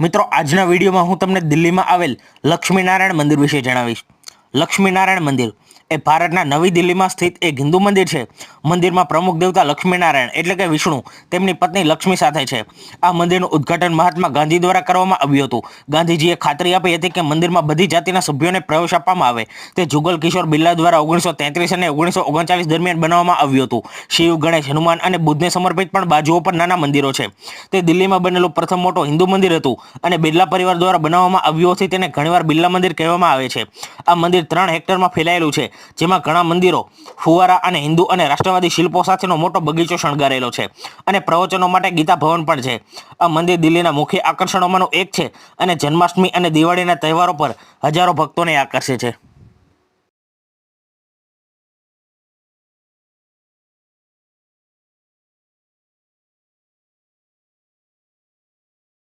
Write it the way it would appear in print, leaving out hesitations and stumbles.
મિત્રો આજના વિડીયોમાં હું તમને દિલ્હીમાં આવેલ લક્ષ્મીનારાયણ મંદિર વિશે જણાવીશ। લક્ષ્મીનારાયણ મંદિર એ ભારતના નવી દિલ્હીમાં સ્થિત એક હિન્દુ મંદિર છે। મંદિરમાં પ્રમુખ દેવતા લક્ષ્મીનારાયણ એટલે કે વિષ્ણુ તેમની પત્ની લક્ષ્મી સાથે છે। આ મંદિરનું ઉદ્ઘાટન મહાત્મા ગાંધી દ્વારા કરવામાં આવ્યું હતું। ગાંધીજીએ ખાતરી આપી હતી કે મંદિરમાં બધી જાતિના સભ્યોને પ્રવેશ આપવામાં આવે। તે જુગલ કિશોર બિરલા દ્વારા 1933 અને 1939 દરમિયાન બનાવવામાં આવ્યું હતું। શિવ, ગણેશ, હનુમાન અને બુદ્ધને સમર્પિત પણ બાજુઓ પર નાના મંદિરો છે। તે દિલ્હીમાં બનેલું પ્રથમ મોટો હિન્દુ મંદિર હતું અને બિરલા પરિવાર દ્વારા બનાવવામાં આવ્યું હોવાથી તેને ઘણીવાર બિરલા મંદિર કહેવામાં આવે છે। આ મંદિર 3 હેક્ટરમાં ફેલાયેલું છે, જેમાં ઘણા મંદિરો, ફુવારા અને હિન્દુ અને રાષ્ટ્રવાદી શિલ્પો સાથેનો મોટો બગીચો શણગારેલો છે અને પ્રવચનો માટે ગીતા ભવન પણ છે। આ મંદિર દિલ્હીના મુખ્ય આકર્ષણોમાંનું એક છે અને જન્માષ્ટમી અને દિવાળીના તહેવારો પર હજારો ભક્તોને આકર્ષે છે।